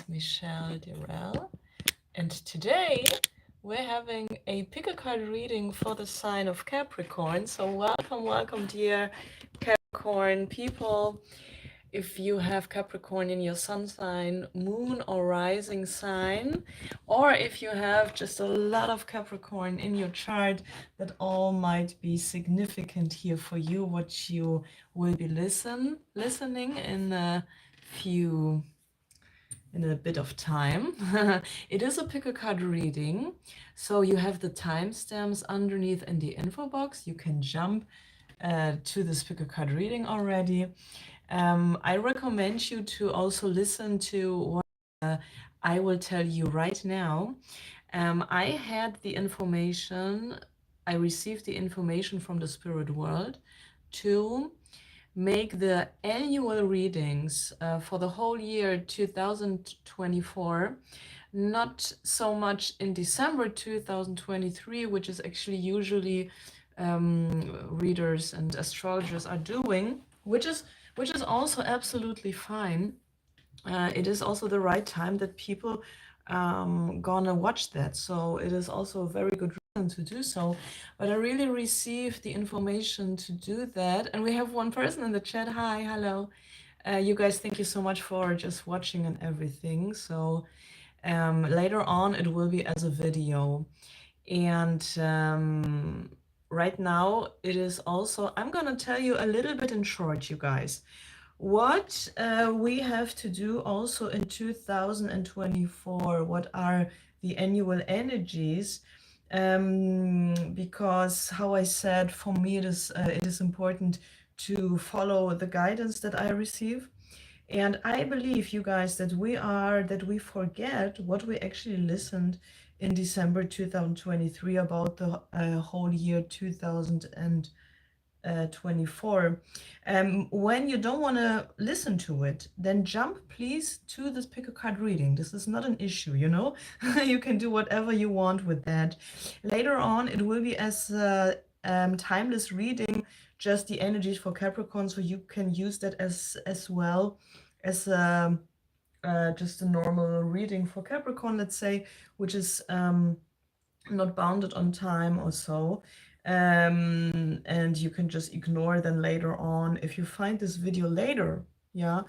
michelledirelle, and today we're having a pick a card reading for the sign of Capricorn. So welcome, dear Capricorn people. If you have Capricorn in your sun sign, moon or rising sign, or if you have just a lot of Capricorn in your chart, that all might be significant here for you, what you will be listening in a bit of time. It is a pick a card reading, so you have the timestamps underneath in the info box. You can jump to this pick a card reading already. I recommend you to also listen to what I will tell you right now. I received the information from the spirit world to make the annual readings for the whole year 2024, not so much in December 2023, which is actually usually readers and astrologers are doing, which is also absolutely fine. It is also the right time that people gonna watch that, so it is also a very good reason to do so. But I really received the information to do that, and we have one person in the chat. Hi, hello. You guys, thank you so much for just watching and everything. So later on it will be as a video, and right now it is also, I'm gonna tell you a little bit in short, you guys, what we have to do also in 2024. What are the annual energies? Because how I said, for me it is important to follow the guidance that I receive. And I believe, you guys, that we forget what we actually listened in December 2023 about the whole year 2024. When you don't want to listen to it, then jump please to this pick a card reading. This is not an issue, you know. You can do whatever you want with that. Later on it will be as a timeless reading, just the energies for Capricorn, so you can use that as well as just a normal reading for Capricorn, let's say, which is not bounded on time or so. And you can just ignore then later on. If you find this video later, yeah,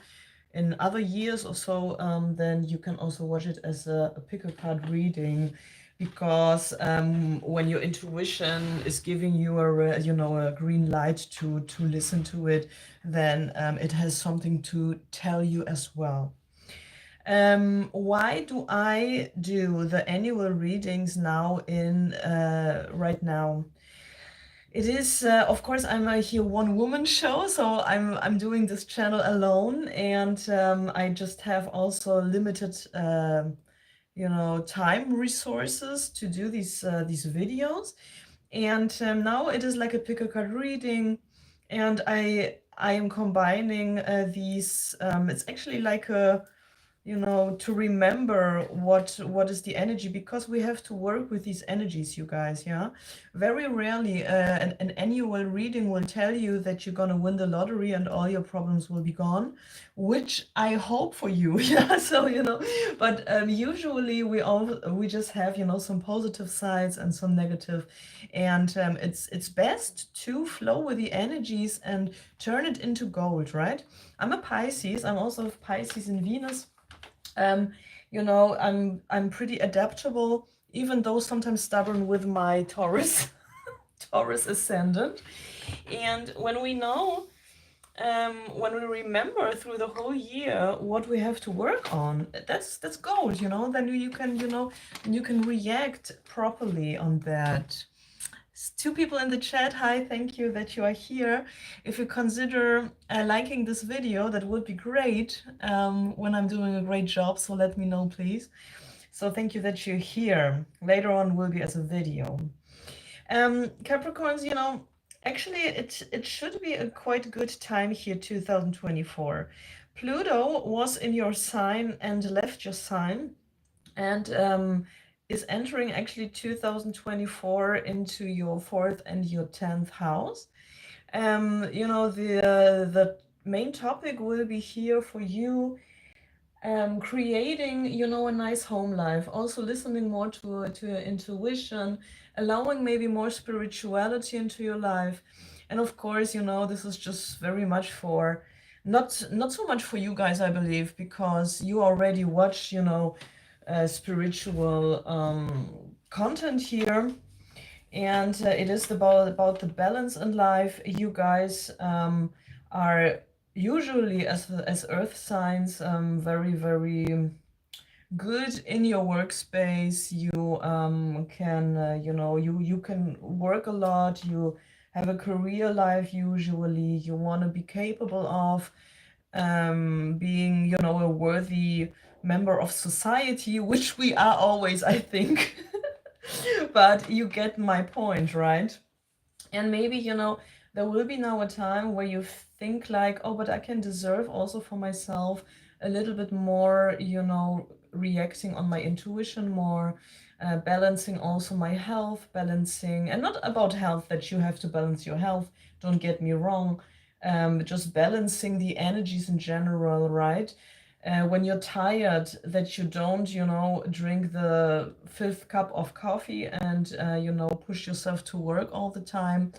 in other years or so, then you can also watch it as a pick a card reading, because when your intuition is giving you a green light to listen to it, then it has something to tell you as well. Why do I do the annual readings now right now? It is, of course, I'm here one-woman show, so I'm doing this channel alone, and I just have also limited, time resources to do these videos. And now it is like a pick a card reading, and I am combining these. It's actually like a, to remember what is the energy, because we have to work with these energies, you guys. Yeah, very rarely an annual reading will tell you that you're gonna win the lottery and all your problems will be gone, which I hope for you. Yeah, so but usually we just have some positive sides and some negative, and it's best to flow with the energies and turn it into gold, right? I'm a Pisces. I'm also a Pisces in Venus. I'm pretty adaptable, even though sometimes stubborn with my Taurus Taurus ascendant. And when we remember through the whole year what we have to work on, that's gold, then you can react properly on that. Two people in the chat. Hi, thank you that you are here. If you consider liking this video, that would be great when I'm doing a great job, so let me know, please. So thank you that you're here. Later on will be as a video. Capricorns, actually it should be a quite good time here, 2024. Pluto was in your sign and left your sign, and is entering actually 2024 into your 4th and your 10th house. The main topic will be here for you creating, you know, a nice home life, also listening more to your intuition, allowing maybe more spirituality into your life. And of course, you know, this is just very much for not so much for you guys, I believe, because you already watch, you know, spiritual content here. And it is about the balance in life. You guys are usually, as earth signs, very, very good in your workspace. You can you know, you can work a lot. You have a career life. Usually you want to be capable of being, you know, a worthy member of society, which we are always, I think. But you get my point, right? And maybe, you know, there will be now a time where you think like, oh, but I can deserve also for myself a little bit more, you know, reacting on my intuition more, balancing also my health, balancing, and not about health that you have to balance your health, don't get me wrong, just balancing the energies in general, right? When you're tired, that you don't, you know, drink the fifth cup of coffee and, you know, push yourself to work all the time,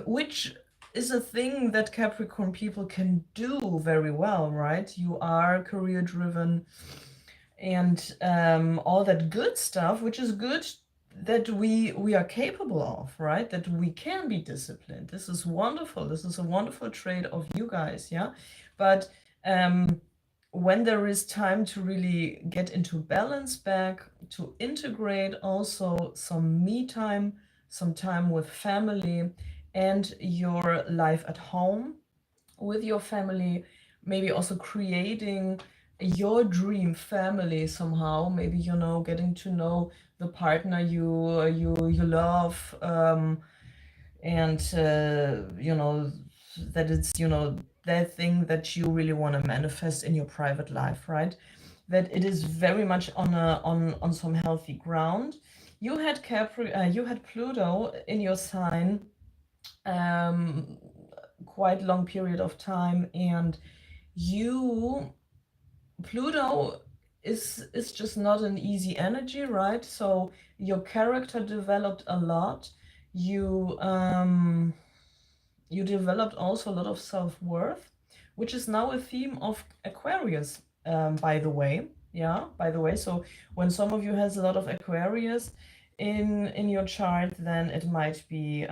which is a thing that Capricorn people can do very well, right? You are career driven and all that good stuff, which is good that we are capable of, right? That we can be disciplined. This is wonderful. This is a wonderful trait of you guys, yeah? But when there is time to really get into balance back, to integrate also some me time, some time with family, and your life at home with your family, maybe also creating your dream family somehow, maybe, you know, getting to know the partner you love, and you know, that it's, you know, that thing that you really want to manifest in your private life, right? That it is very much on on some healthy ground. You had you had Pluto in your sign quite long period of time, and you, Pluto is just not an easy energy, right? So your character developed a lot. You you developed also a lot of self-worth, which is now a theme of Aquarius, by the way. Yeah, by the way. So when some of you has a lot of Aquarius in your chart, then it might be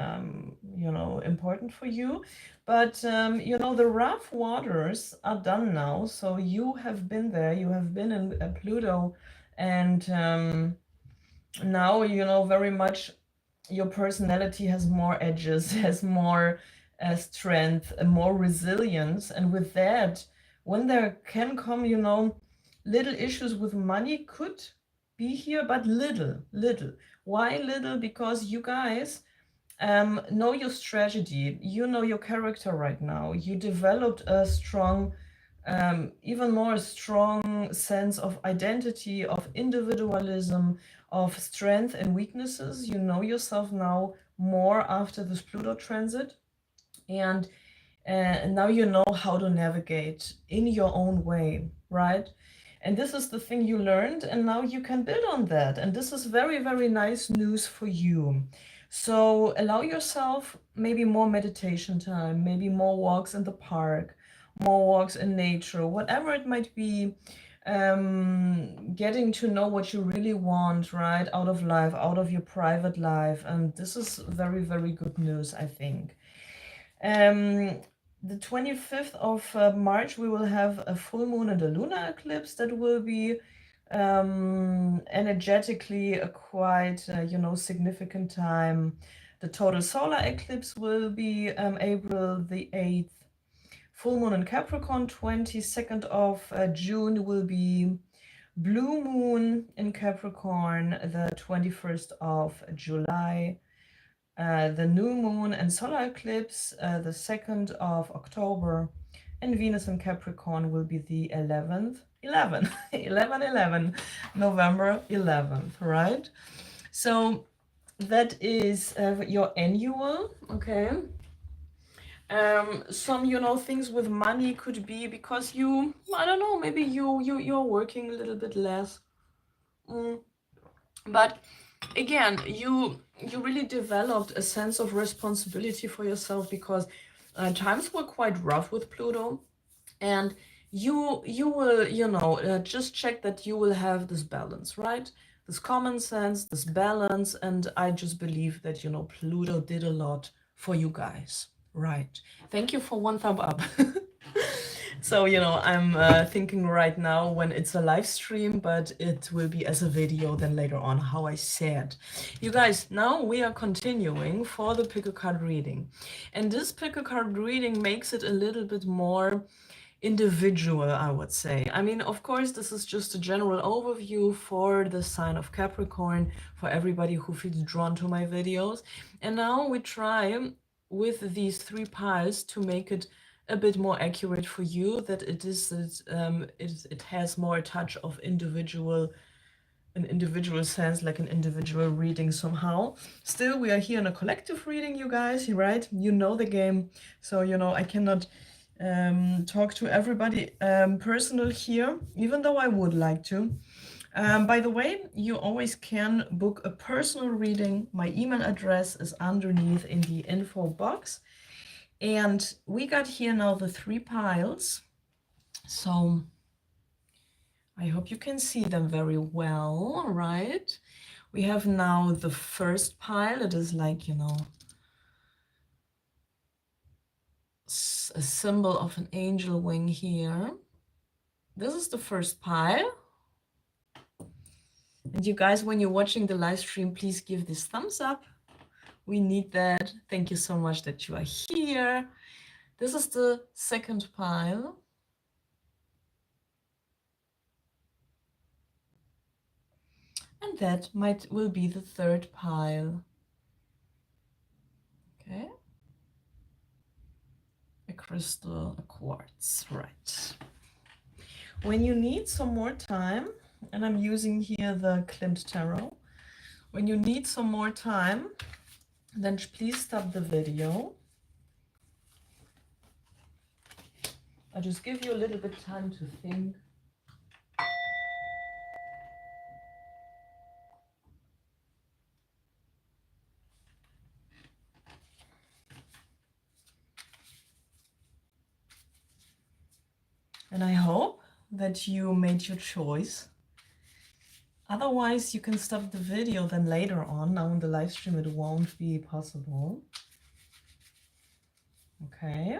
you know, important for you. But you know, the rough waters are done now. So you have been there. You have been in Pluto, and now, you know, very much your personality has more edges, has more strength, more resilience. And with that, when there can come, you know, little issues with money could be here, but little. Why little? Because you guys know your strategy, you know your character right now. You developed a strong, even more strong sense of identity, of individualism, of strength and weaknesses. You know yourself now more after this Pluto transit. And now you know how to navigate in your own way, right? And this is the thing you learned, and now you can build on that. And this is very, very nice news for you. So allow yourself maybe more meditation time, maybe more walks in the park, more walks in nature, whatever it might be. Getting to know what you really want, right, out of life, out of your private life. And this is very, very good news, I think. The 25th of March, we will have a full moon and a lunar eclipse that will be energetically a quite, you know, significant time. The total solar eclipse will be April the 8th. Full moon in Capricorn, 22nd of June will be blue moon in Capricorn, the 21st of July. The new moon and solar eclipse, the 2nd of October, and Venus in Capricorn will be the 11th, 11, November 11th, right? So that is your annual, okay? Some, you know, things with money could be because you, I don't know, maybe you're working a little bit less. But again, you really developed a sense of responsibility for yourself because times were quite rough with Pluto, and you will, you know, just check that you will have this balance, right? This common sense, this balance, and I just believe that, you know, Pluto did a lot for you guys, right? Thank you for one thumb up. So, you know, I'm thinking right now when it's a live stream, but it will be as a video then later on, how I said. You guys, now we are continuing for the pick a card reading. And this pick a card reading makes it a little bit more individual, I would say. I mean, of course, this is just a general overview for the sign of Capricorn, for everybody who feels drawn to my videos. And now we try with these 3 piles to make it a bit more accurate for you, that it has more touch of an individual sense, like an individual reading somehow. Still, we are here in a collective reading, you guys, right? You know the game. So, you know, I cannot talk to everybody personal here, even though I would like to. By the way, you always can book a personal reading. My email address is underneath in the info box. And we got here now the 3 piles. So I hope you can see them very well, right? We have now the first pile. It is like, you know, a symbol of an angel wing here. This is the first pile. And you guys, when you're watching the live stream, please give this thumbs up. We need that. Thank you so much that you are here. This is the second pile. And that will be the third pile. Okay. A crystal, a quartz, right. When you need some more time, and I'm using here the Klimt Tarot, when you need some more time, then please stop the video. I'll just give you a little bit time to think. And I hope that you made your choice. Otherwise, you can stop the video then later on. Now in the live stream, it won't be possible. Okay.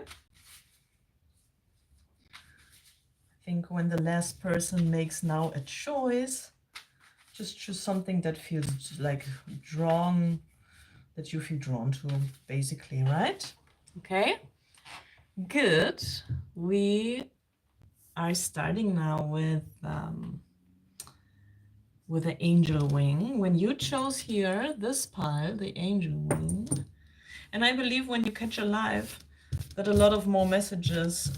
I think when the last person makes now a choice, just choose something that feels like drawn, that you feel drawn to, basically, right? Okay. Good. We are starting now with the angel wing. When you chose here this pile, the angel wing, and I believe when you catch a live, that a lot of more messages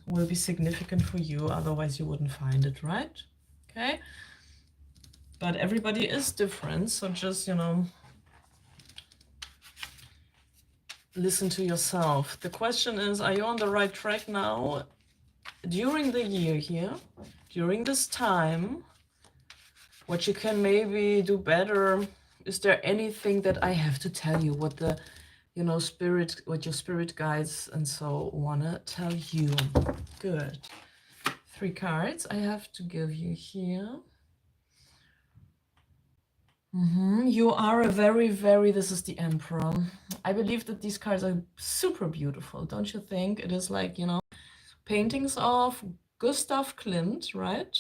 will be significant for you. Otherwise, you wouldn't find it, right? Okay. But everybody is different, so just, you know, listen to yourself. The question is, are you on the right track now? During the year here, during this time, what you can maybe do better? Is there anything that I have to tell you, what the, you know, what your spirit guides and so wanna tell you? Good. 3 cards I have to give you here. You are a very, very, this is the Emperor. I believe that these cards are super beautiful, don't you think? It is like, you know, paintings of Gustav Klimt, right?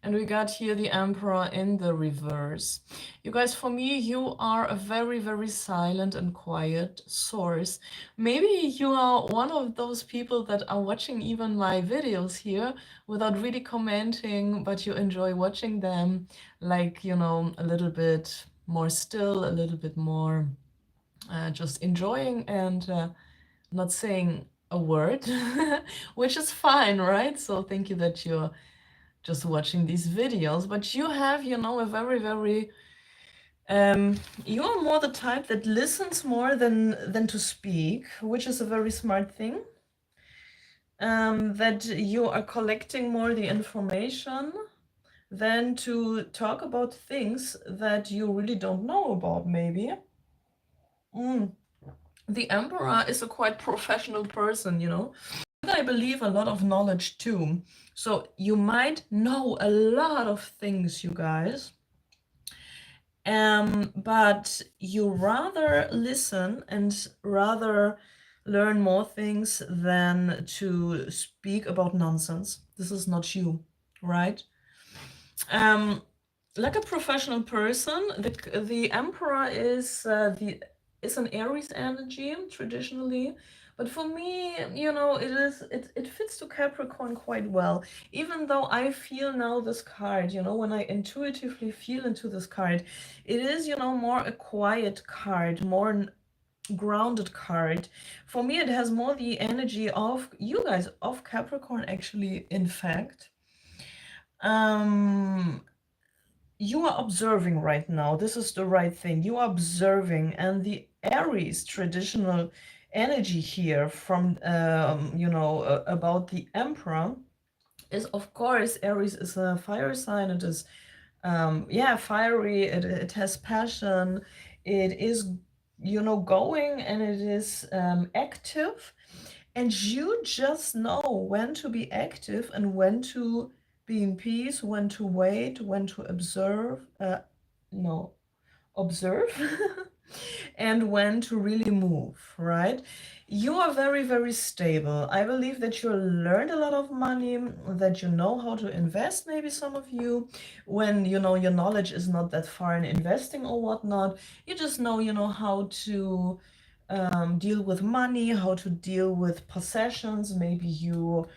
And we got here the Emperor in the reverse. You guys, for me, you are a very, very silent and quiet source. Maybe you are one of those people that are watching even my videos here without really commenting, but you enjoy watching them, like, you know, a little bit more still, a little bit more just enjoying and not saying a word, which is fine, right? So thank you that you're just watching these videos, but you have, you know, a very, very You are more the type that listens more than to speak, which is a very smart thing. That you are collecting more the information than to talk about things that you really don't know about, maybe. The Emperor is a quite professional person, you know. I believe a lot of knowledge too. So you might know a lot of things, you guys. But you rather listen and rather learn more things than to speak about nonsense. This is not you, right? Like a professional person, the Emperor is an Aries energy traditionally, but for me, you know, it fits to Capricorn quite well. Even though I feel now this card, you know, when I intuitively feel into this card, it is, you know, more a quiet card, more grounded card. For me, it has more the energy of you guys, of Capricorn, actually, in fact. You are observing right now. This is the right thing. You are observing, and the Aries traditional energy here from, you know, about the Emperor is, of course, Aries is a fire sign. It is, yeah, fiery. It has passion. It is, you know, going, and it is active. And you just know when to be active and when to be in peace, when to wait, when to observe, observe, and when to really move, right? You are very, very stable. I believe that you learned a lot of money, that you know how to invest, maybe some of you, when, you know, your knowledge is not that far in investing or whatnot. You just know, you know, how to deal with money, how to deal with possessions. Maybe you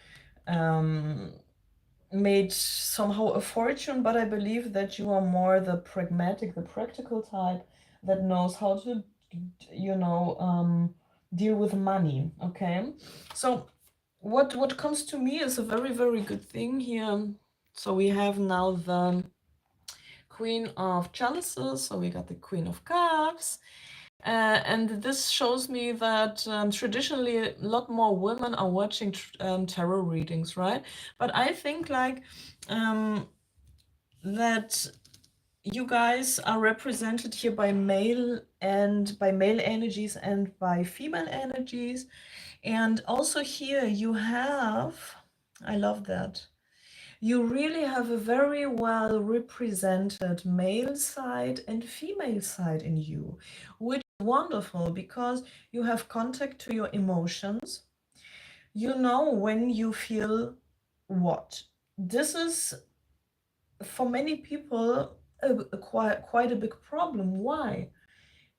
made somehow a fortune, but I believe that you are more the pragmatic, the practical type that knows how to, you know, deal with money. Okay, so what comes to me is a very, very good thing here. So we have now the Queen of Chalices, so we got the Queen of Cups. And this shows me that traditionally a lot more women are watching tarot readings, right? But I think like that you guys are represented here by male energies and by female energies. And also here you have, I love that, you really have a very well represented male side and female side in you, which is wonderful because you have contact to your emotions. You know when you feel what. This is, for many people, quite a big problem. Why?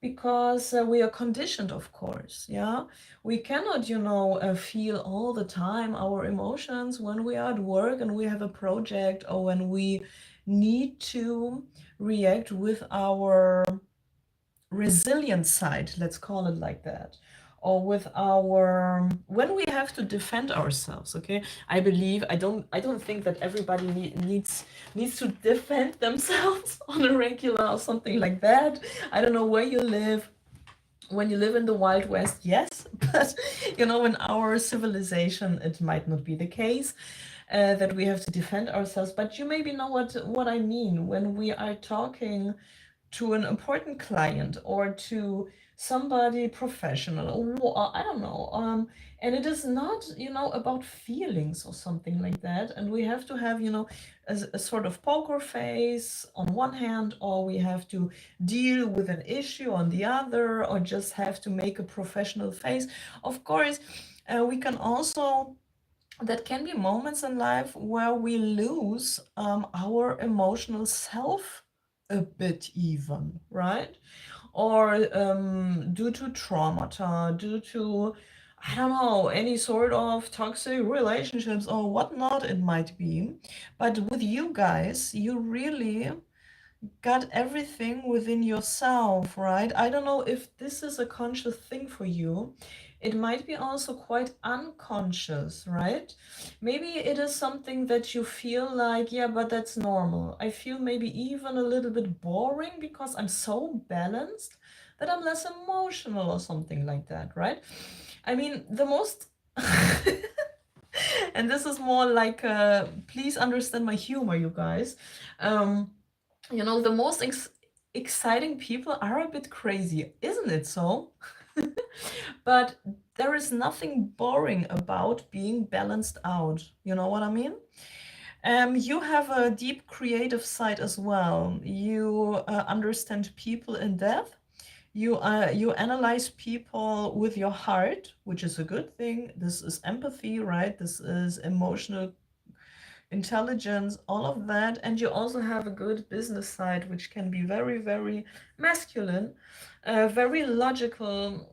Because we are conditioned, of course. Yeah, we cannot, you know, feel all the time our emotions when we are at work and we have a project, or when we need to react with our resilient side, let's call it like that, or with our, when we have to defend ourselves. Okay, I believe, I don't think that everybody needs to defend themselves on a regular or something like that. I don't know where you live. When you live in the Wild West, yes, but you know, in our civilization, it might not be the case that we have to defend ourselves. But you maybe know what I mean when we are talking to an important client or to somebody professional, or I don't know, and it is not, you know, about feelings or something like that, and we have to have, you know, a sort of poker face on one hand, or we have to deal with an issue on the other, or just have to make a professional face. Of course, we can also, that can be moments in life where we lose our emotional self a bit even, right? Or due to traumata, due to, I don't know, any sort of toxic relationships or whatnot it might be. But with you guys, you really got everything within yourself, right? I don't know if this is a conscious thing for you. it might be also quite unconscious, right? Maybe it is something that you feel like, yeah, but that's normal. I feel maybe even a little bit boring because I'm so balanced that I'm less emotional or something like that, right? I mean, the most and this is more like please understand my humor, you guys. You know, the most exciting people are a bit crazy, isn't it so? But there is nothing boring about being balanced out. You know what I mean? You have a deep creative side as well. You understand people in depth. You analyze people with your heart, which is a good thing. This is empathy, right? This is emotional intelligence, all of that. And you also have a good business side, which can be very, very masculine, very logical,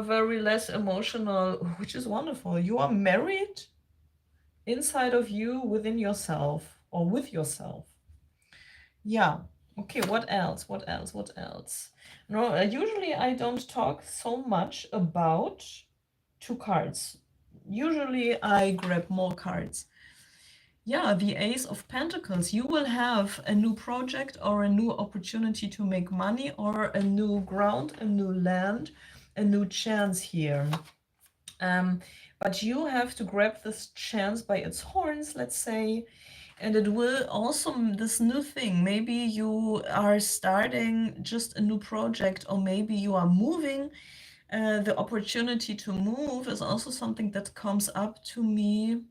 very less emotional, which is wonderful. You are married inside of you, within yourself, or with yourself. Yeah. Okay, what else? What else? What else? No, usually I don't talk so much about two cards. Usually I grab more cards. Yeah, the Ace of Pentacles. You will have a new project or a new opportunity to make money or a new ground, a new land, a new chance here. But you have to grab this chance by its horns, let's say, and it will also, this new thing, maybe you are starting just a new project, or maybe you are moving. The opportunity to move is also something that comes up to me.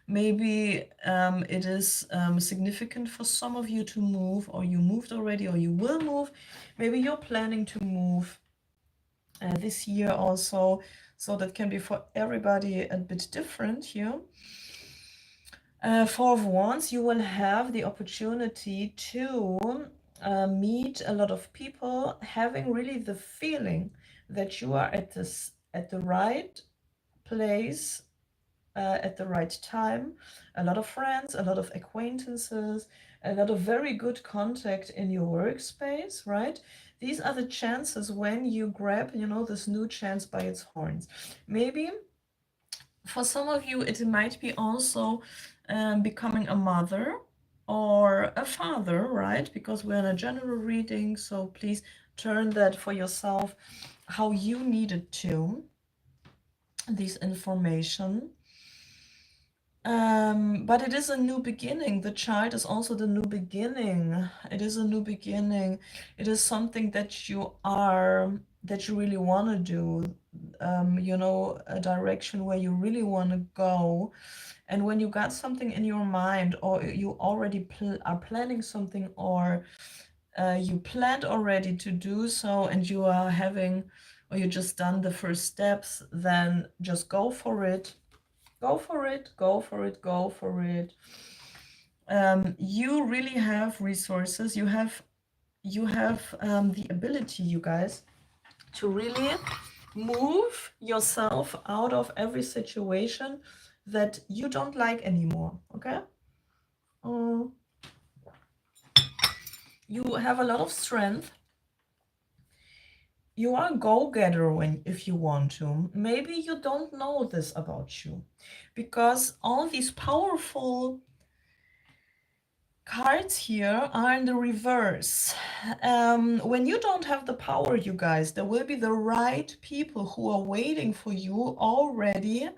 Maybe it is significant for some of you to move, or you moved already, or you will move. Maybe you're planning to move this year also. So that can be for everybody a bit different here. Four of Wands, you will have the opportunity to meet a lot of people, having really the feeling that you are at the right place at the right time. A lot of friends, a lot of acquaintances, a lot of very good contact in your workspace, right? These are the chances when you grab, you know, this new chance by its horns. Maybe for some of you, it might be also becoming a mother or a father, right? Because we're in a general reading, so please turn that for yourself how you need it to, this information. But it is a new beginning. The child is also the new beginning. It is a new beginning. It is something that you really want to do. You know, a direction where you really want to go. And when you got something in your mind, or you already are planning something, or you planned already to do so, and you are having, or you just done the first steps, then just go for it. Go for it, go for it, go for it. You really have resources. You have the ability, you guys, to really move yourself out of every situation that you don't like anymore, okay? You have a lot of strength. You are a go-getter if you want to. Maybe you don't know this about you, because all these powerful cards here are in the reverse. When you don't have the power, you guys, there will be the right people who are waiting for you already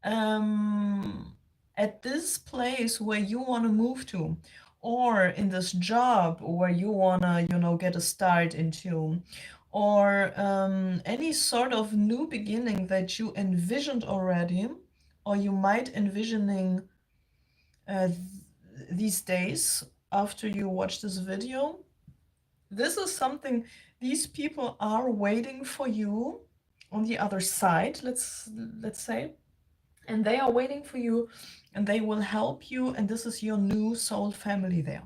at this place where you want to move to, or in this job where you want to, you know, get a start into, or any sort of new beginning that you envisioned already, or you might envisioning these days after you watch this video. This is something, these people are waiting for you on the other side, let's say, and they are waiting for you, and they will help you, and this is your new soul family there.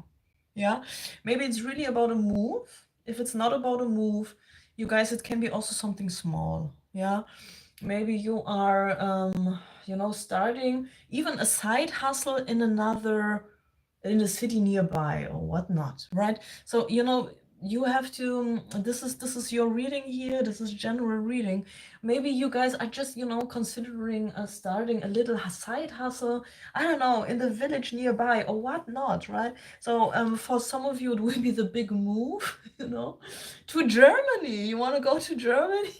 Yeah, maybe it's really about a move. If it's not about a move, you guys, it can be also something small. Yeah, maybe you are you know, starting even a side hustle in a city nearby or whatnot, right? So, you know, you have to, this is your reading here, this is general reading. Maybe you guys are just, you know, considering starting a little side hustle, I don't know, in the village nearby or whatnot, right? So for some of you it will be the big move, you know, to Germany. You want to go to Germany?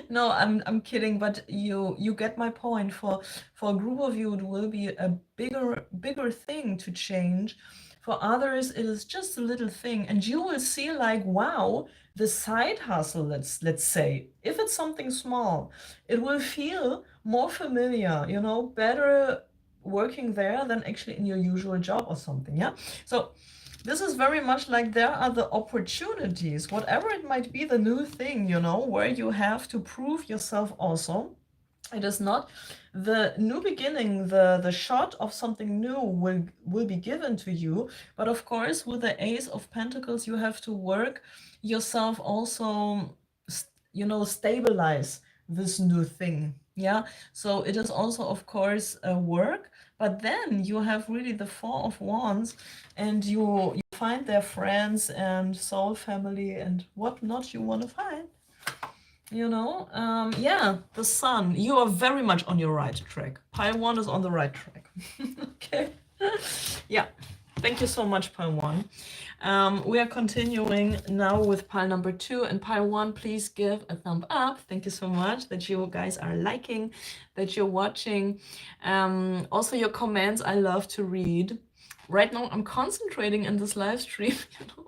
No, I'm kidding, but you get my point. For a group of you, it will be a bigger thing to change. For others, it is just a little thing, and you will see like, wow, the side hustle, let's say, if it's something small, it will feel more familiar, you know, better working there than actually in your usual job or something. Yeah. So this is very much like there are the opportunities, whatever it might be, the new thing, you know, where you have to prove yourself also. It is not the new beginning, the shot of something new will be given to you. But of course, with the Ace of Pentacles, you have to work yourself also, you know, stabilize this new thing. Yeah. So it is also, of course, work. But then you have really the Four of Wands, and you find their friends and soul family and whatnot you want to find. You know, yeah, the Sun. You are very much on your right track. Pile 1 is on the right track. Okay. Yeah. Thank you so much, pile 1. We are continuing now with pile number 2. And pile 1, please give a thumb up. Thank you so much that you guys are liking, that you're watching. Also, your comments I love to read. Right now, I'm concentrating in this live stream, you know,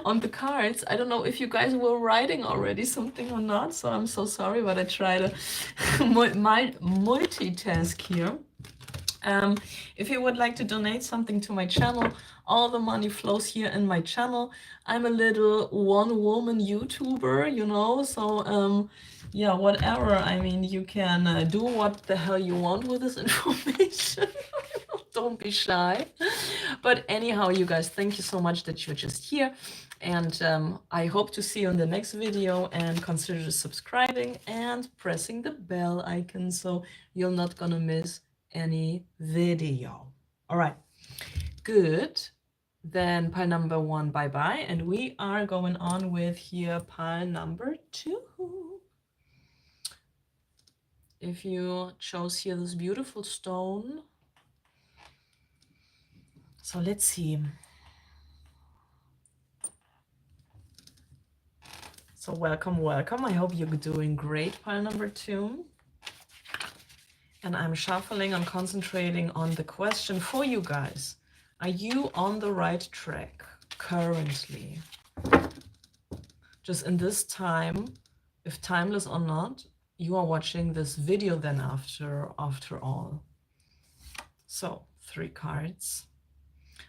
on the cards. I don't know if you guys were writing already something or not, so I'm so sorry, but I try to multitask here. If you would like to donate something to my channel, all the money flows here in my channel. I'm a little one-woman YouTuber, you know, so yeah, whatever. I mean, you can do what the hell you want with this information. Don't be shy. But anyhow, you guys, thank you so much that you're just here. And I hope to see you in the next video, and consider subscribing and pressing the bell icon so you're not gonna miss any video. All right, good. Then pile number 1, bye-bye. And we are going on with here pile number 2. If you chose here this beautiful stone. So let's see. So welcome, welcome. I hope you're doing great, pile number 2. And I'm shuffling, I'm concentrating on the question for you guys. Are you on the right track currently? Just in this time, if timeless or not, you are watching this video then after all. So 3 cards.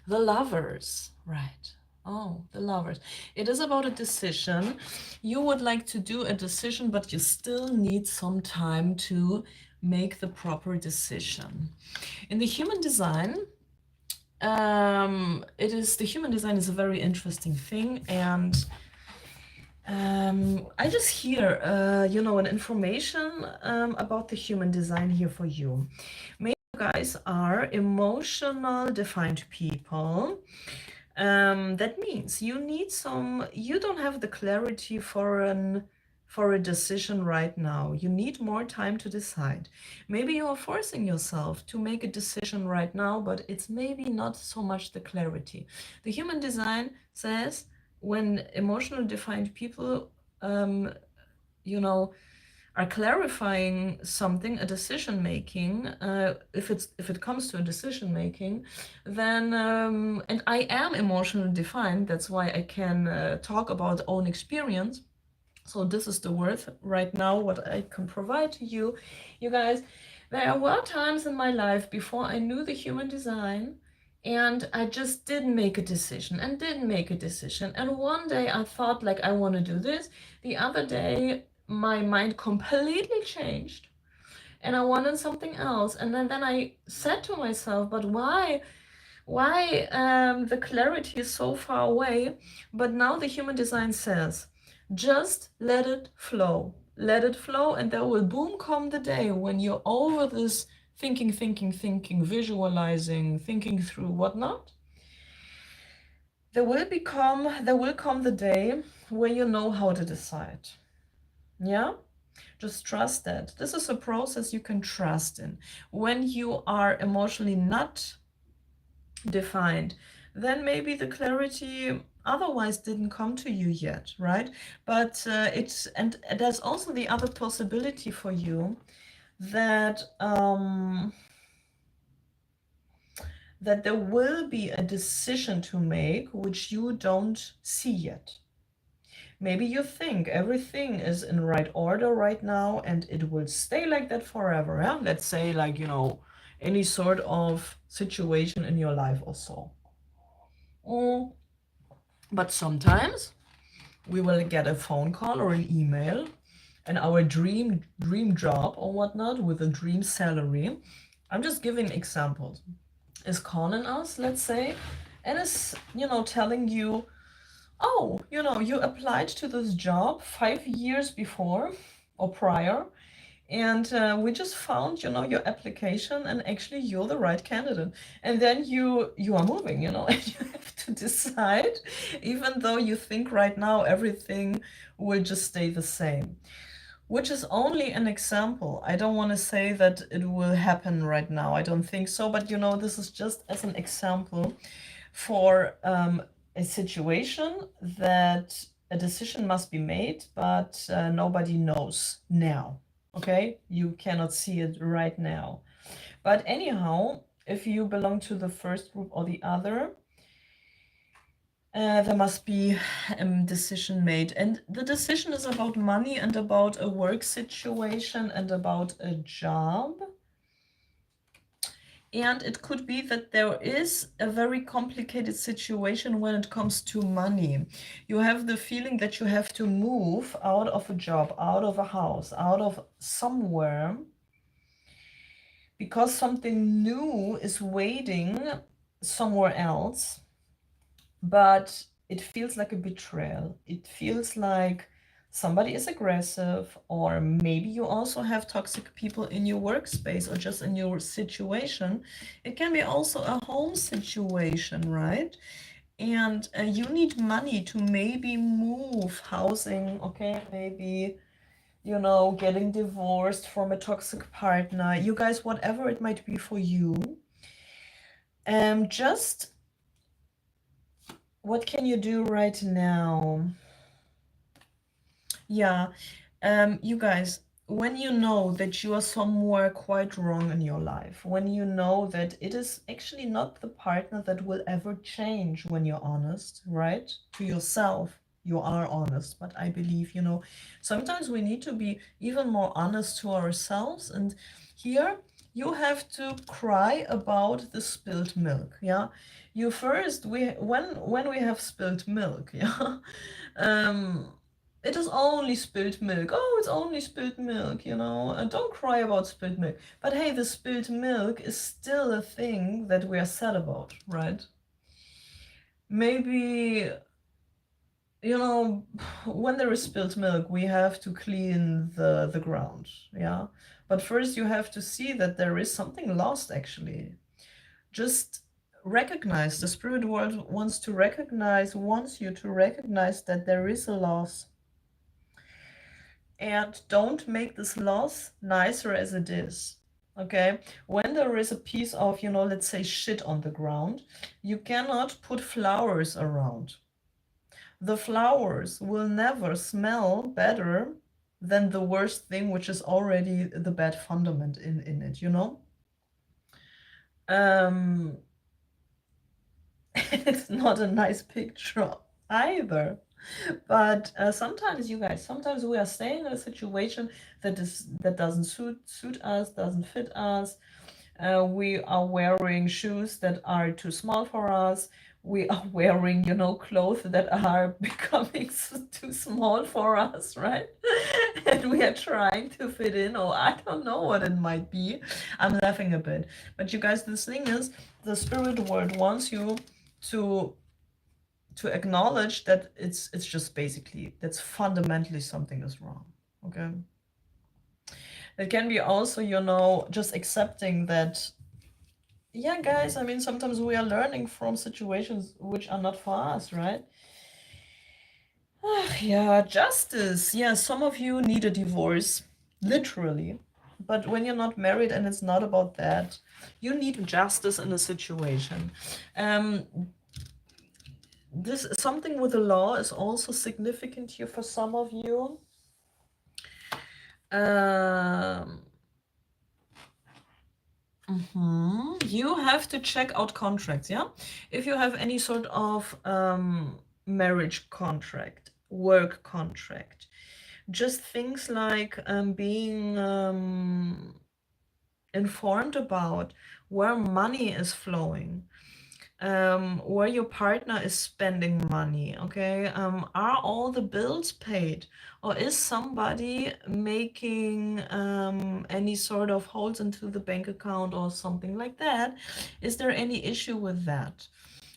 The Lovers, right. Oh, the Lovers. It is about a decision. You would like to do a decision, but you still need some time to make the proper decision. In the human design, the human design is a very interesting thing, and I just hear, you know, an information about the human design here for you. Maybe you guys are emotional defined people. That means you need you don't have the clarity for a decision right now. You need more time to decide. Maybe you are forcing yourself to make a decision right now, but it's maybe not so much the clarity. The human design says when emotional defined people, you know, are clarifying something, a decision making, if it comes to a decision making, then and I am emotionally defined, that's why I can talk about own experience. So this is the worth right now what I can provide to you, you guys. There were times in my life before I knew the human design, and I just didn't make a decision and didn't make a decision. And one day I thought like I want to do this. The other day my mind completely changed and I wanted something else. And then I said to myself, but why the clarity is so far away? But now the human design says, just let it flow. Let it flow, and there will boom come the day when you're over this thinking, visualizing, thinking through whatnot. there will come the day where you know how to decide. Yeah? Just trust that. This is a process you can trust in. When you are emotionally not defined, then maybe the clarity otherwise didn't come to you yet, right? But and there's also the other possibility for you that that there will be a decision to make which you don't see yet. Maybe you think everything is in right order right now and it will stay like that forever. Yeah? Let's say, like, you know, any sort of situation in your life or so. But sometimes we will get a phone call or an email, and our dream job or whatnot with a dream salary, I'm just giving examples, is calling us, let's say, and is, you know, telling you, oh, you know, you applied to this job 5 years before or prior, and we just found, you know, your application, and actually you're the right candidate. And then you are moving, you know, and you have to decide, even though you think right now everything will just stay the same. Which is only an example. I don't want to say that it will happen right now. I don't think so. But, you know, this is just as an example for a situation that a decision must be made, but nobody knows now. Okay? You cannot see it right now. But anyhow, if you belong to the first group or the other, there must be a decision made. And the decision is about money and about a work situation and about a job. And it could be that there is a very complicated situation when it comes to money. You have the feeling that you have to move out of a job, out of a house, out of somewhere, because something new is waiting somewhere else. But it feels like a betrayal. It feels like somebody is aggressive, or maybe you also have toxic people in your workspace or just in your situation. It can be also a home situation, right? And you need money to maybe move, housing, okay, maybe, you know, getting divorced from a toxic partner, you guys, whatever it might be for you. Just what can you do right now? Yeah, you guys, when you know that you are somewhere quite wrong in your life, when you know that it is actually not the partner that will ever change when you're honest, right? To yourself, you are honest. But I believe, you know, sometimes we need to be even more honest to ourselves. And here you have to cry about the spilled milk. Yeah. You first, when we have spilled milk, yeah. It is only spilled milk. Oh, it's only spilled milk, you know. Don't cry about spilled milk. But hey, the spilled milk is still a thing that we are sad about, right? Maybe, you know, when there is spilled milk, we have to clean the ground, yeah? But first you have to see that there is something lost, actually. Just recognize, the spirit world wants you to recognize that there is a loss. And don't make this loss nicer as it is. Okay, when there is a piece of, you know, let's say shit on the ground, you cannot put flowers around. The flowers will never smell better than the worst thing, which is already the bad fundament in it, you know. It's not a nice picture either. But sometimes, you guys, sometimes we are staying in a situation that doesn't suit us, doesn't fit us. We are wearing shoes that are too small for us. We are wearing, you know, clothes that are becoming too small for us, right? And we are trying to fit in, or I don't know what it might be. I'm laughing a bit. But you guys, this thing is, the spirit world wants you to acknowledge that it's just basically, that's fundamentally something is wrong. Okay, it can be also, you know, just accepting that yeah, guys, I mean, sometimes we are learning from situations which are not for us, right? Yeah, justice. Yeah, some of you need a divorce, literally. But when you're not married and it's not about that, you need justice in a situation. Um, this something with the law is also significant here for some of you. Um, You have to check out contracts, yeah? If you have any sort of marriage contract, work contract, just things like being informed about where money is flowing, where your partner is spending money, okay? Are all the bills paid? Or is somebody making any sort of holes into the bank account or something like that? Is there any issue with that?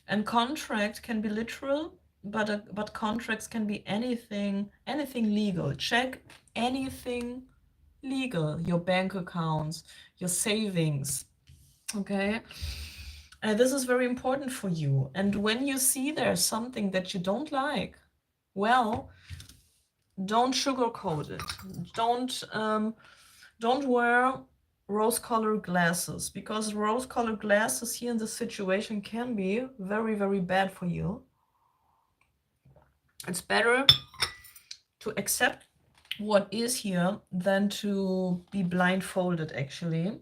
And contract can be literal, but contracts can be anything legal. Check anything legal, your bank accounts, your savings, okay? This is very important for you. And when you see there's something that you don't like, well, don't sugarcoat it. Don't wear rose-colored glasses, because rose-colored glasses here in this situation can be very, very bad for you. It's better to accept what is here than to be blindfolded, actually.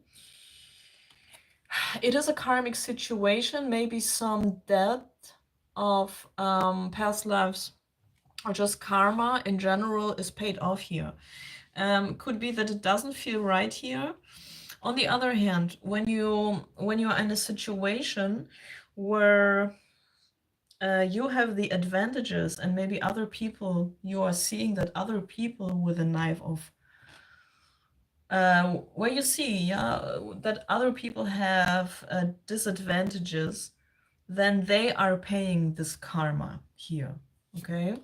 It is a karmic situation, maybe some death of past lives or just karma in general is paid off here. Could be that it doesn't feel right here. On the other hand, when you are in a situation where you have the advantages and maybe other people, you are seeing that other people with a knife of where you see, yeah, that other people have disadvantages, then they are paying this karma here, okay?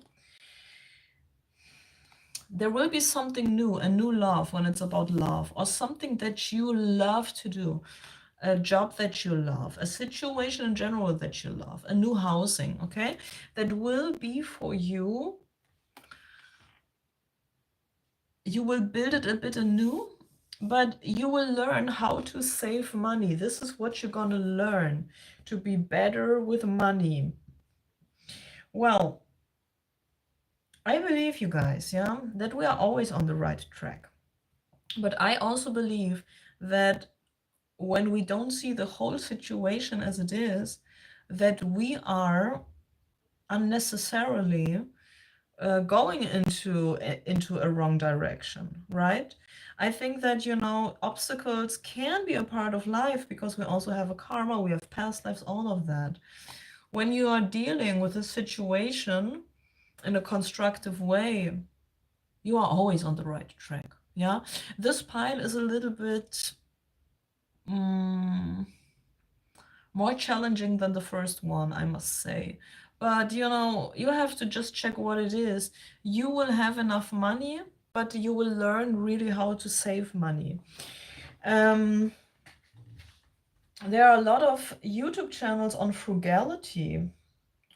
There will be something new, a new love when it's about love, or something that you love to do, a job that you love, a situation in general that you love, a new housing, okay? That will be for you. You will build it a bit anew, but you will learn how to save money. This is what you're going to learn, to be better with money. Well, I believe, you guys, yeah, that we are always on the right track. But I also believe that when we don't see the whole situation as it is, that we are unnecessarily going into a wrong direction, right? I think that, you know, obstacles can be a part of life because we also have a karma, we have past lives, all of that. When you are dealing with a situation in a constructive way, you are always on the right track. Yeah, this pile is a little bit more challenging than the first one, I must say. But you know, you have to just check what it is. You will have enough money, but you will learn really how to save money. There are a lot of YouTube channels on frugality.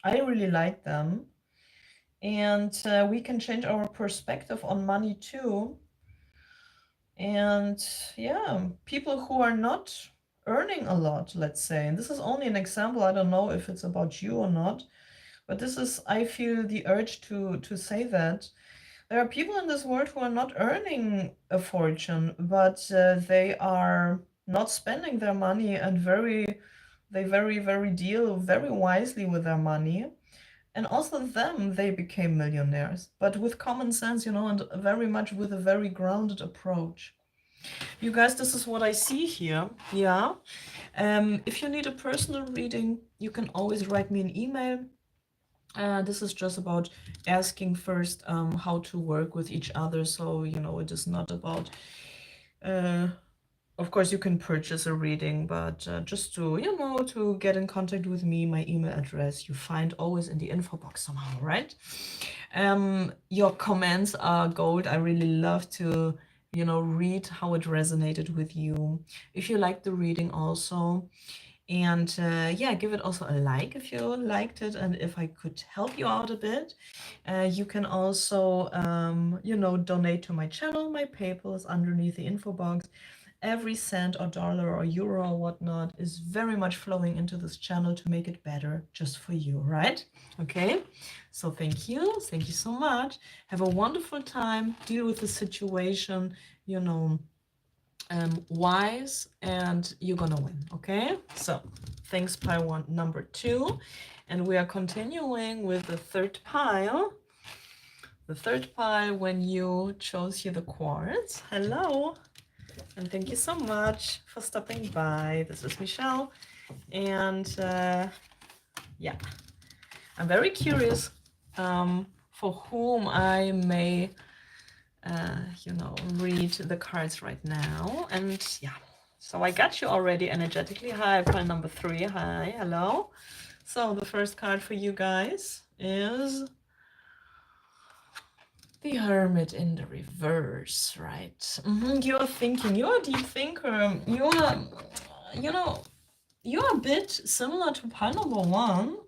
I really like them. And we can change our perspective on money too. And yeah, people who are not earning a lot, let's say, and this is only an example, I don't know if it's about you or not, but this is, I feel the urge to say that there are people in this world who are not earning a fortune, but they are not spending their money and they very deal very wisely with their money. And also they became millionaires, but with common sense, you know, and very much with a very grounded approach. You guys, this is what I see here. Yeah. If you need a personal reading, you can always write me an email. This is just about asking first how to work with each other. So, you know, it is not about, of course, you can purchase a reading, but just to, you know, to get in contact with me, my email address you find always in the info box somehow, right? Your comments are gold. I really love to you know, read how it resonated with you. If you liked the reading also. And yeah, give it also a like if you liked it, and if I could help you out a bit. You can also, you know, donate to my channel. My PayPal is underneath the info box. Every cent or dollar or euro or whatnot is very much flowing into this channel to make it better just for you, right? Okay, so thank you so much. Have a wonderful time. Deal with the situation, you know, wise, and you're gonna win. Okay, so thanks, pile number 2, and we are continuing with the third pile. The third pile when you chose here the quartz. Hello, and thank you so much for stopping by. This is Michelle, and yeah, I'm very curious for whom I may you know, read the cards right now. And yeah, so I got you already energetically. Hi, pile number 3. Hi, hello. So the first card for you guys is the Hermit in the reverse, right? You're thinking, you're a deep thinker. You're, you know, you're a bit similar to pile number 1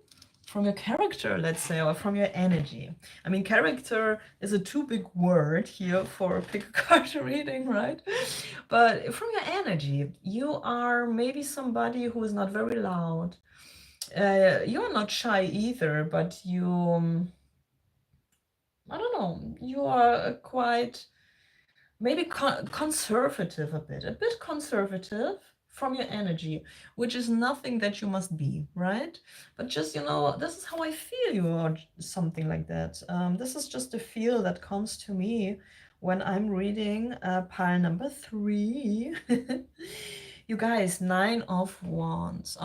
from your character, let's say, or from your energy. I mean, character is a too big word here for a pick a card reading, right? But from your energy, you are maybe somebody who is not very loud. You're not shy either, but you, I don't know, you are quite maybe conservative a bit conservative from your energy, which is nothing that you must be, right? But just, you know, this is how I feel you, or something like that. This is just a feel that comes to me when I'm reading pile number 3. You guys, 9 of Wands.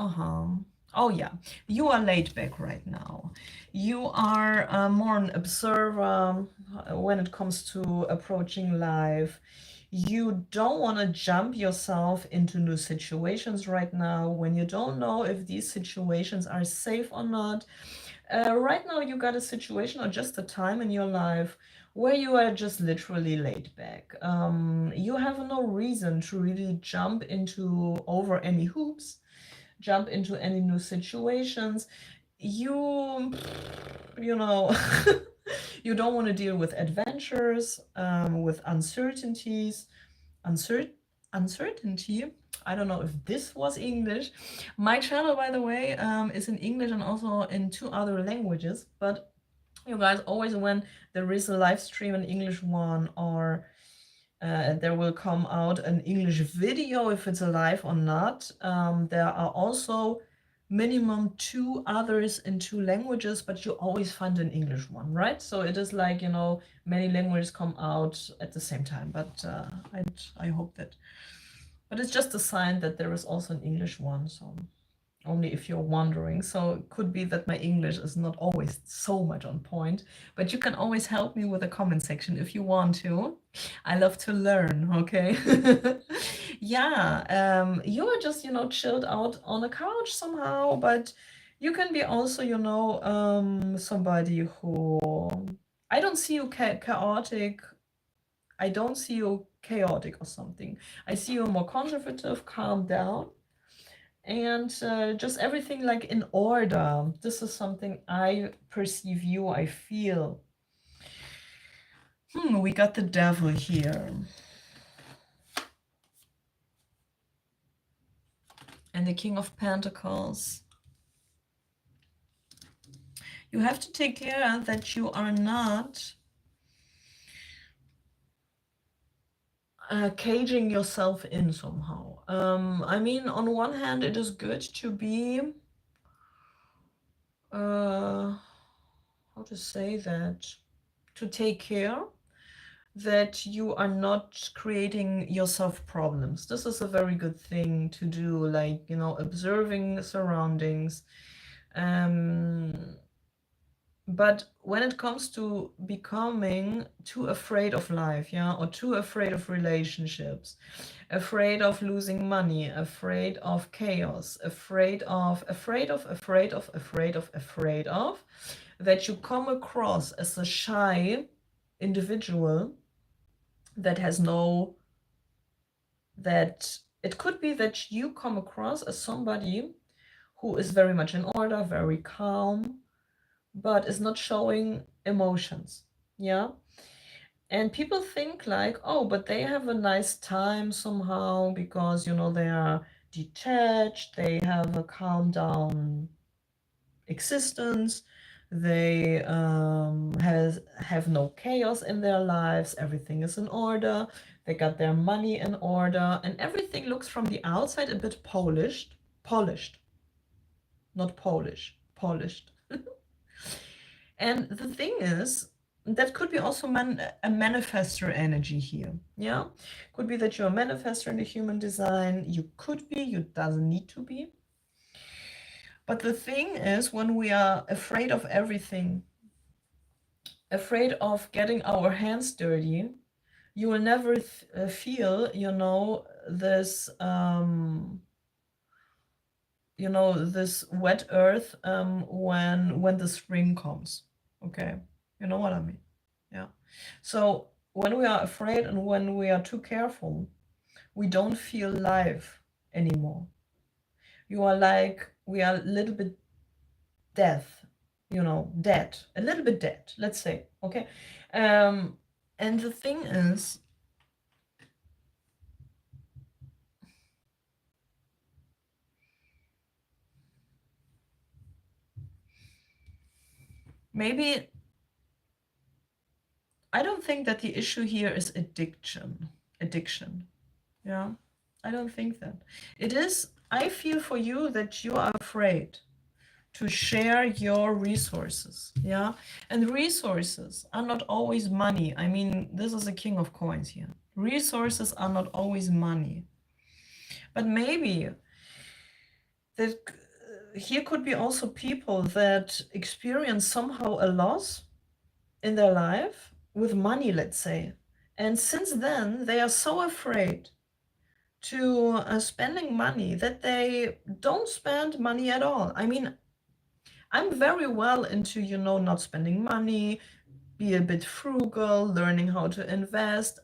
Oh yeah, you are laid back right now. You are more an observer when it comes to approaching life. You don't want to jump yourself into new situations right now when you don't know if these situations are safe or not. Right now you got a situation or just a time in your life where you are just literally laid back. You have no reason to really jump into over any hoops, jump into any new situations. You know, you don't want to deal with adventures, with uncertainties, uncertainty. I don't know if this was English. My channel, by the way, is in English and also in 2 other languages. But you guys, always when there is a live stream, an English one, or there will come out an English video if it's alive or not. There are also minimum 2 others in 2 languages, but you always find an English one, right? So it is like, you know, many languages come out at the same time, but I hope that. But it's just a sign that there is also an English one, so only if you're wondering. So it could be that my English is not always so much on point, but you can always help me with a comment section if you want to. I love to learn, okay? Yeah, you are just, you know, chilled out on a couch somehow, but you can be also, you know, somebody who, I don't see you chaotic. I don't see you chaotic or something. I see you more conservative, calm down, and just everything like in order. This is something I perceive you, I feel. We got the Devil here. And the King of Pentacles. You have to take care that you are not caging yourself in somehow. I mean, on one hand, it is good to be, how to say that, to take care that you are not creating yourself problems. This is a very good thing to do, like, you know, observing surroundings. But when it comes to becoming too afraid of life, yeah, or too afraid of relationships, afraid of losing money, afraid of chaos, afraid of, that you come across as a shy individual, that has no, that it could be that you come across as somebody who is very much in order, very calm, but is not showing emotions. Yeah. And people think like, oh, but they have a nice time somehow because, you know, they are detached, they have a calm down existence, they have no chaos in their lives, everything is in order, they got their money in order, and everything looks from the outside a bit polished, not Polish, polished. And the thing is, that could be also a manifestor energy here. Yeah, could be that you're a manifestor in the human design. You could be, you doesn't need to be. But the thing is, when we are afraid of everything, afraid of getting our hands dirty, you will never feel, you know, this this wet earth when the spring comes. Okay, you know what I mean? Yeah. So when we are afraid and when we are too careful, we don't feel live anymore. You are like, we are a little bit death, you know, dead, a little bit dead, let's say. Okay. And the thing is, maybe I don't think that the issue here is addiction. Yeah, I don't think that. It is, I feel for you that you are afraid to share your resources. Yeah, and resources are not always money. I mean, this is a king of coins here. Resources are not always money. But maybe that here could be also people that experience somehow a loss in their life with money, let's say. And since then, they are so afraid to spending money that they don't spend money at all. I mean, I'm very well into, you know, not spending money, be a bit frugal, learning how to invest.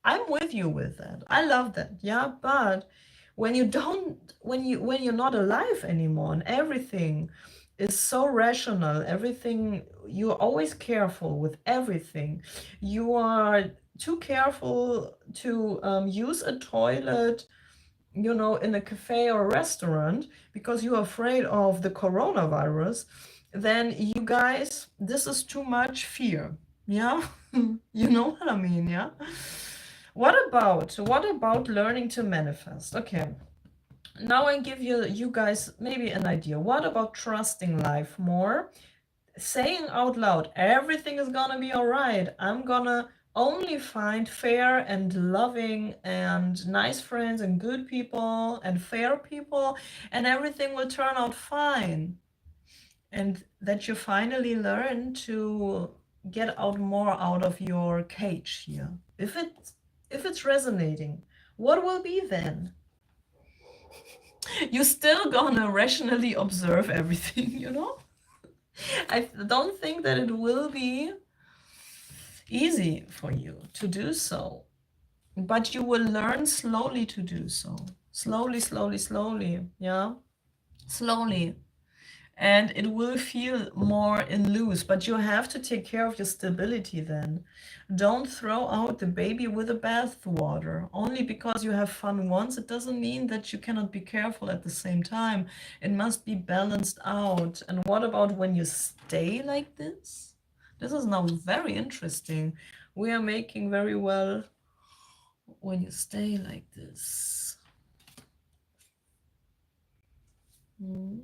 I'm with you with that. I love that. Yeah. But when you don't, when you're not alive anymore and everything is so rational, everything, you're always careful with everything. You are too careful to use a toilet, you know, in a cafe or a restaurant because you're afraid of the coronavirus, then you guys, this is too much fear. Yeah. You know what I mean? Yeah. What about learning to manifest? Okay. Now I give you guys maybe an idea. What about trusting life more? Saying out loud, everything is gonna be all right. I'm gonna only find fair and loving and nice friends and good people and fair people, and everything will turn out fine. And that you finally learn to get out more out of your cage here. If it's resonating, what will be then? You're still gonna rationally observe everything, you know? I don't think that it will be easy for you to do so, but you will learn slowly to do so. Slowly, slowly, slowly, yeah? Slowly. And it will feel more in loose, but you have to take care of your stability then. Don't throw out the baby with the bathwater. Only because you have fun once, it doesn't mean that you cannot be careful at the same time. It must be balanced out. And what about when you stay like this? This is now very interesting. We are making very well when you stay like this. Mm.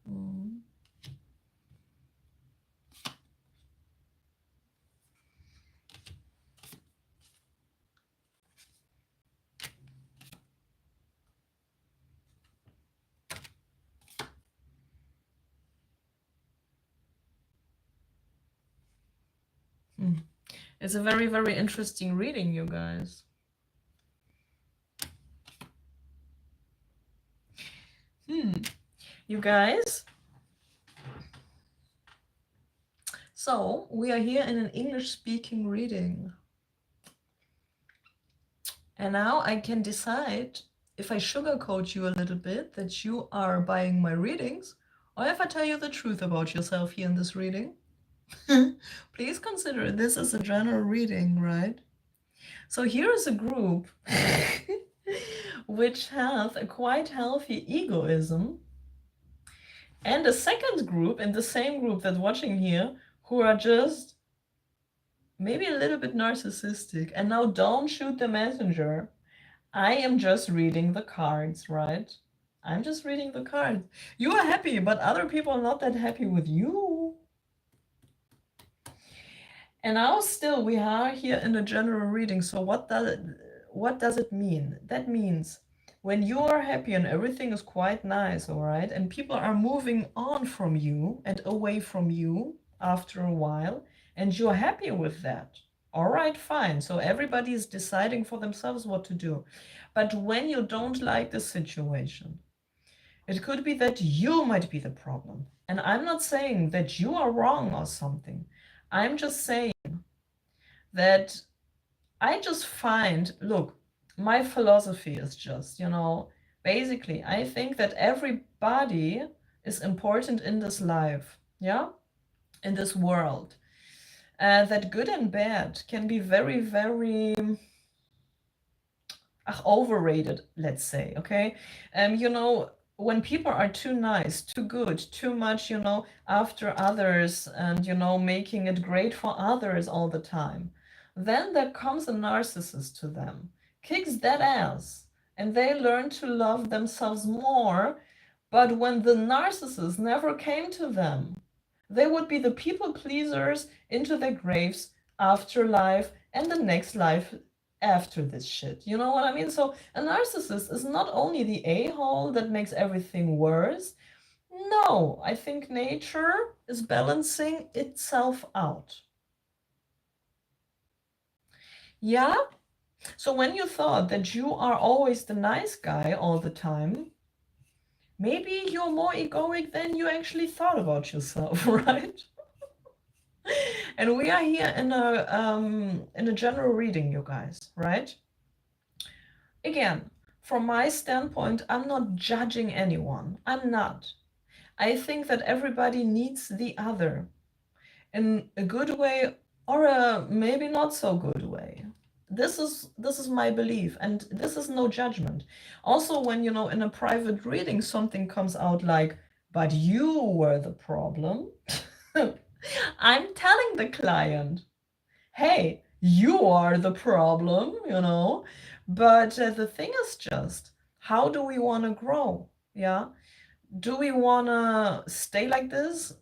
Mm. Mm. It's a very, very interesting reading, you guys. You guys, So we are here in an English-speaking reading. And now I can decide if I sugarcoat you a little bit that you are buying my readings, or if I tell you the truth about yourself here in this reading. Please consider this is a general reading, right? So here is a group which has a quite healthy egoism, and a second group in the same group that's watching here who are just maybe a little bit narcissistic. And now don't shoot the messenger. I am just reading the cards, right? I'm just reading the cards. You are happy, but other people are not that happy with you. And now still we are here in a general reading. So what does it mean? That means when you are happy and everything is quite nice, all right, and people are moving on from you and away from you after a while, and you're happy with that, all right, fine. So everybody is deciding for themselves what to do. But when you don't like the situation, it could be that you might be the problem. And I'm not saying that you are wrong or something. I'm just saying that I just find, look, my philosophy is just, basically, I think that everybody is important in this life, yeah, in this world. That good and bad can be very, very overrated, let's say, okay? When people are too nice, too good, too much, after others and, making it great for others all the time, then there comes a narcissist to them, kicks that ass, and they learn to love themselves more. But when the narcissist never came to them, they would be the people pleasers into their graves, after life, and the next life after this shit. You know what I mean? So a narcissist is not only the a-hole that makes everything worse. No, I think nature is balancing itself out. Yeah? So when you thought that you are always the nice guy all the time, maybe you're more egoic than you actually thought about yourself, right? And we are here in a general reading, you guys, right? Again, from my standpoint, I'm not judging anyone. I'm not. I think that everybody needs the other in a good way or a maybe not so good way. This is my belief, and this is no judgment. Also, when in a private reading something comes out like, but you were the problem, I'm telling the client, hey, you are the problem, but the thing is just, how do we want to grow? Yeah, do we want to stay like this?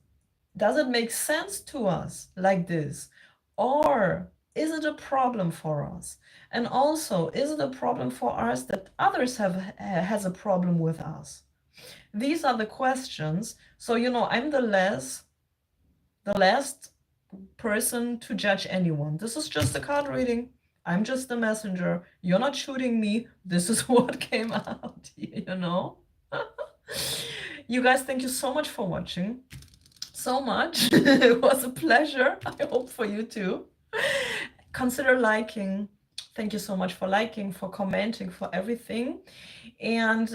Does it make sense to us like this? Or is it a problem for us? And also, is it a problem for us that others has a problem with us? These are the questions. So, I'm the last person to judge anyone. This is just a card reading. I'm just the messenger. You're not shooting me. This is what came out, You guys, thank you so much for watching. So much. It was a pleasure. I hope for you too. Consider liking. Thank you so much for liking, for commenting, for everything. And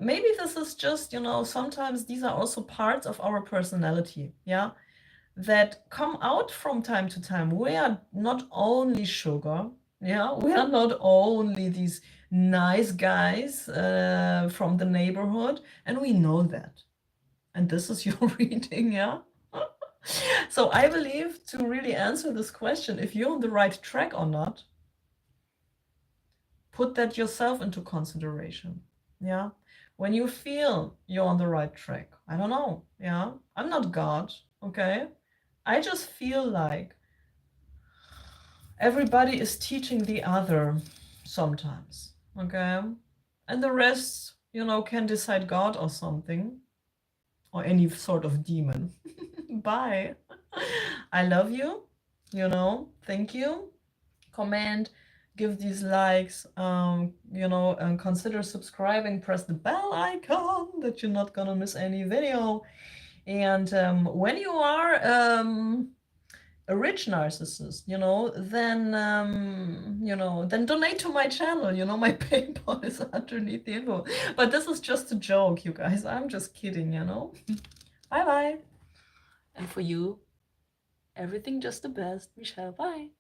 maybe this is just, sometimes these are also parts of our personality, yeah, that come out from time to time. We are not only sugar, yeah, we are not only these nice guys from the neighborhood, and we know that. And this is your reading, yeah? So I believe, to really answer this question, if you're on the right track or not, put that yourself into consideration, yeah? When you feel you're on the right track, I don't know, yeah? I'm not God, okay? I just feel like everybody is teaching the other sometimes, okay? And the rest, can decide God or something, or any sort of demon. Bye. I love you, thank you. Comment, give these likes, and consider subscribing, press the bell icon that you're not gonna miss any video. And when you are a rich narcissist, you know, then then donate to my channel. You know, my PayPal is underneath the info. But this is just a joke, you guys. I'm just kidding, you know. Bye bye. And for you, everything just the best, Michelle. Bye.